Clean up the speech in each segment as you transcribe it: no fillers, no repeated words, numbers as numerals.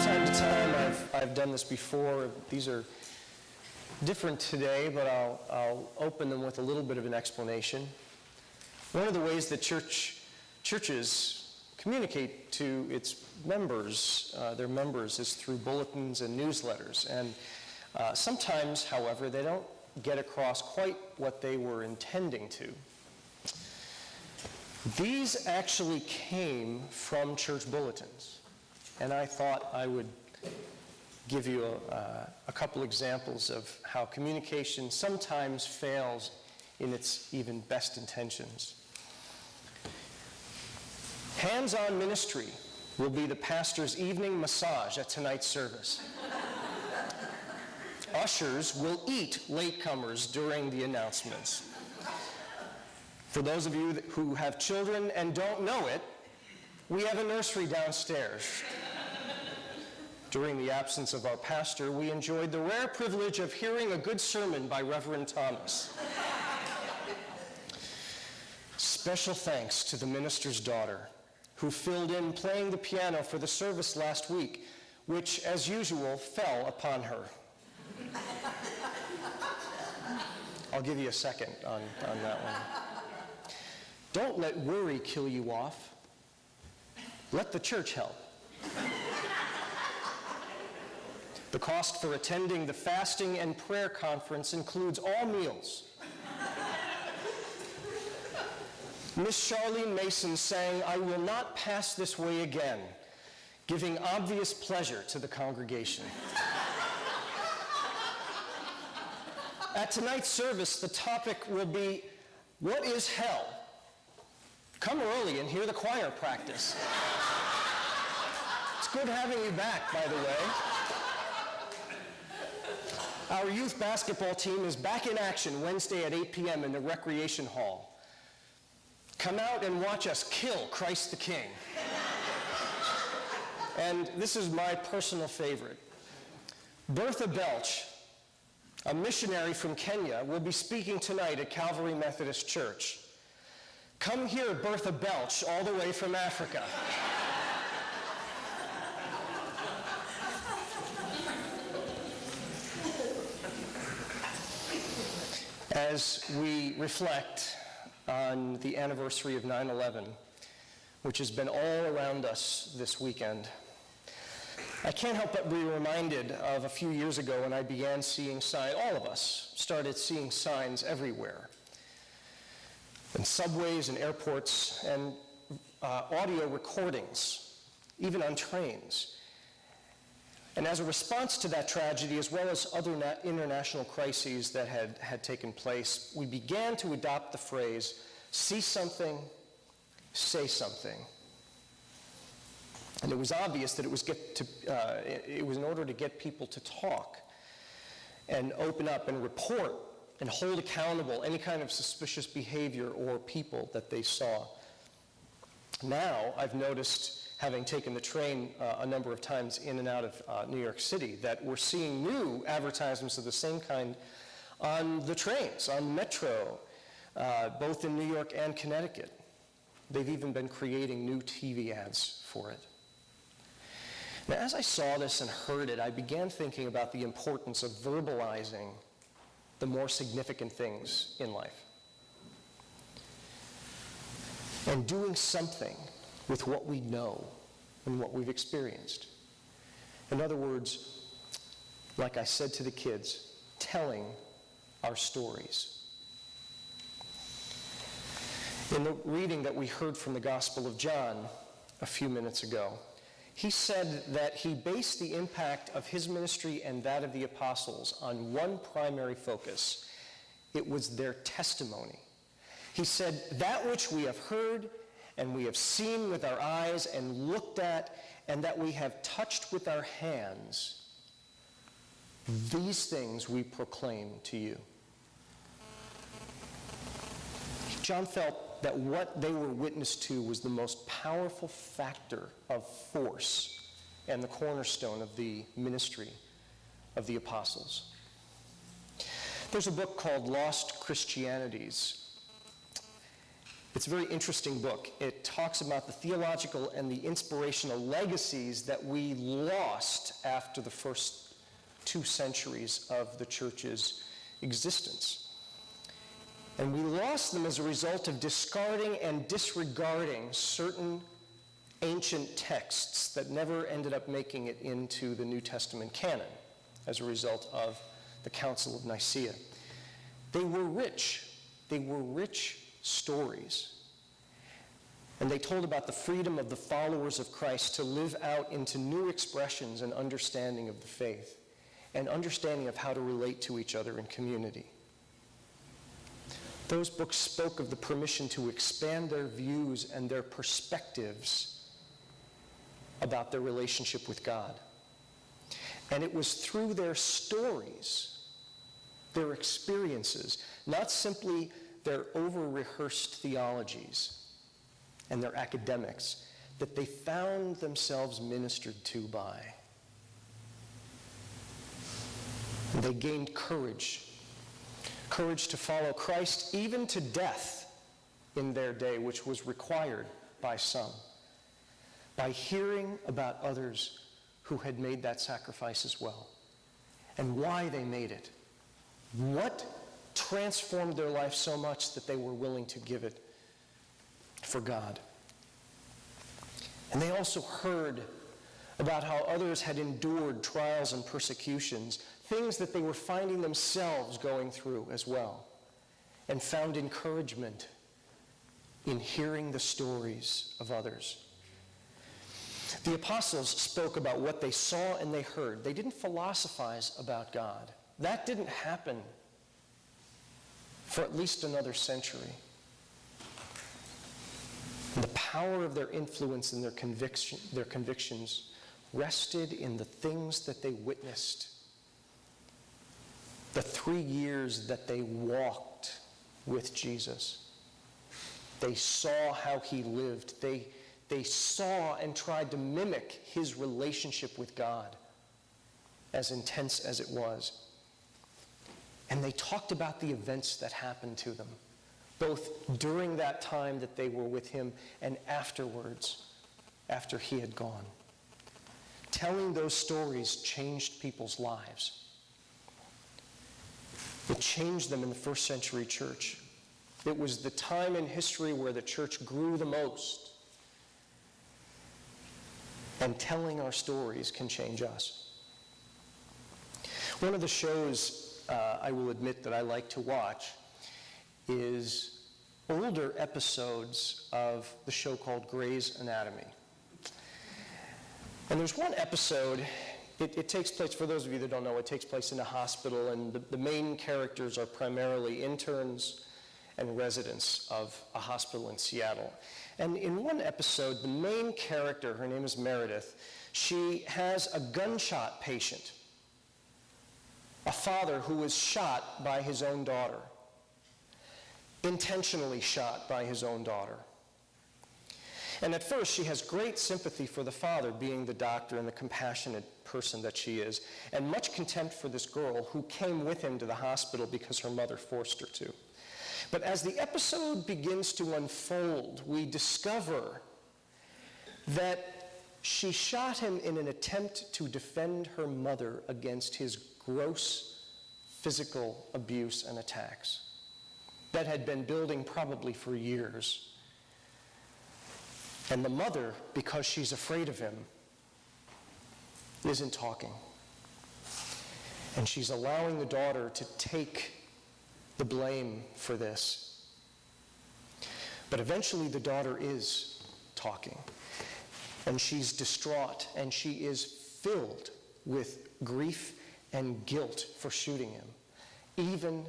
time to time, I've done this before. These are different today, but I'll open them with a little bit of an explanation. One of the ways that churches communicate to its members, their members, is through bulletins and newsletters. And sometimes, however, they don't get across quite what they were intending to. These actually came from church bulletins, and I thought I would give you a couple examples of how communication sometimes fails in its even best intentions. Hands-on ministry will be the pastor's evening massage at tonight's service. Ushers will eat latecomers during the announcements. For those of you who have children and don't know it, we have a nursery downstairs. During the absence of our pastor, we enjoyed the rare privilege of hearing a good sermon by Reverend Thomas. Special thanks to the minister's daughter, who filled in playing the piano for the service last week, which, as usual, fell upon her. I'll give you a second on that one. Don't let worry kill you off. Let the church help. The cost for attending the fasting and prayer conference includes all meals. Miss Charlene Mason sang, "I will not pass this way again," giving obvious pleasure to the congregation. At tonight's service, the topic will be, "What is hell?" Come early and hear the choir practice. It's good having you back, by the way. Our youth basketball team is back in action Wednesday at 8 p.m. in the Recreation Hall. Come out and watch us kill Christ the King. And this is my personal favorite. Bertha Belch, a missionary from Kenya, will be speaking tonight at Calvary Methodist Church. Come hear Bertha Belch all the way from Africa. As we reflect on the anniversary of 9/11, which has been all around us this weekend, I can't help but be reminded of a few years ago when I began seeing signs. All of us started seeing signs everywhere, in subways and airports, and audio recordings, even on trains. And as a response to that tragedy, as well as other international crises that had taken place, we began to adopt the phrase, "See something, say something." And it was obvious that it was in order to get people to talk and open up and report and hold accountable any kind of suspicious behavior or people that they saw. Now, I've noticed, having taken the train a number of times in and out of New York City, that we're seeing new advertisements of the same kind on the trains, on Metro, both in New York and Connecticut. They've even been creating new TV ads for it. Now, as I saw this and heard it, I began thinking about the importance of verbalizing the more significant things in life and doing something with what we know and what we've experienced. In other words, like I said to the kids, telling our stories. In the reading that we heard from the Gospel of John a few minutes ago, he said that he based the impact of his ministry and that of the apostles on one primary focus. It was their testimony. He said, "That which we have heard and we have seen with our eyes and looked at and that we have touched with our hands, these things we proclaim to you." John felt that what they were witness to was the most powerful factor of force and the cornerstone of the ministry of the apostles. There's a book called Lost Christianities. It's a very interesting book. It talks about the theological and the inspirational legacies that we lost after the first 2 centuries of the church's existence. And we lost them as a result of discarding and disregarding certain ancient texts that never ended up making it into the New Testament canon as a result of the Council of Nicaea. They were rich. They were rich stories. And they told about the freedom of the followers of Christ to live out into new expressions and understanding of the faith and understanding of how to relate to each other in community. Those books spoke of the permission to expand their views and their perspectives about their relationship with God. And it was through their stories, their experiences, not simply their over-rehearsed theologies and their academics, that they found themselves ministered to by. And they gained courage to follow Christ even to death in their day, which was required by some, by hearing about others who had made that sacrifice as well, and why they made it. What transformed their life so much that they were willing to give it for God. And they also heard about how others had endured trials and persecutions, things that they were finding themselves going through as well, and found encouragement in hearing the stories of others. The apostles spoke about what they saw and they heard. They didn't philosophize about God. That didn't happen for at least another century. And the power of their influence and their convictions rested in the things that they witnessed. The 3 years that they walked with Jesus. They saw how he lived. They saw and tried to mimic his relationship with God, as intense as it was. And they talked about the events that happened to them, both during that time that they were with him and afterwards, after he had gone. Telling those stories changed people's lives. It changed them in the first century church. It was the time in history where the church grew the most. And telling our stories can change us. One of the shows I will admit that I like to watch is older episodes of the show called Grey's Anatomy. And there's one episode, it takes place, for those of you that don't know, it takes place in a hospital, and the main characters are primarily interns and residents of a hospital in Seattle. And in one episode, the main character, her name is Meredith, she has a gunshot patient, a father who was shot by his own daughter, intentionally shot by his own daughter. And at first, she has great sympathy for the father, being the doctor and the compassionate person that she is, and much contempt for this girl who came with him to the hospital because her mother forced her to. But as the episode begins to unfold, we discover that she shot him in an attempt to defend her mother against his gross physical abuse and attacks that had been building probably for years. And the mother, because she's afraid of him, isn't talking. And she's allowing the daughter to take the blame for this. But eventually the daughter is talking. And she's distraught, and she is filled with grief and guilt for shooting him, even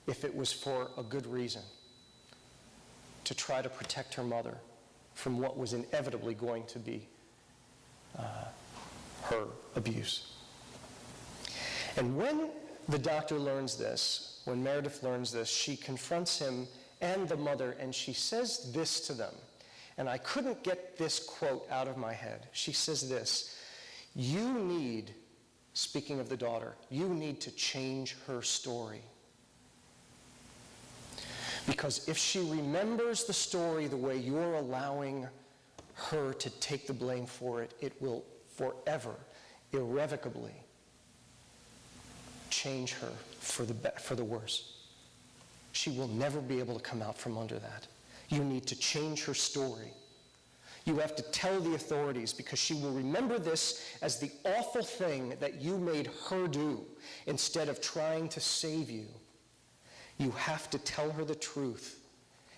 if it was for a good reason, to try to protect her mother from what was inevitably going to be her abuse. And when the doctor learns this, when Meredith learns this, she confronts him and the mother, and she says this to them. And I couldn't get this quote out of my head. She says this: "You need," speaking of the daughter, "you need to change her story. Because if she remembers the story the way you're allowing her to take the blame for it, it will forever, irrevocably change her for the worse. She will never be able to come out from under that. You need to change her story. You have to tell the authorities, because she will remember this as the awful thing that you made her do instead of trying to save you. You have to tell her the truth,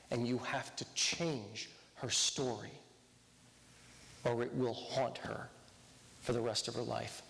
and you have to change her story, or it will haunt her for the rest of her life.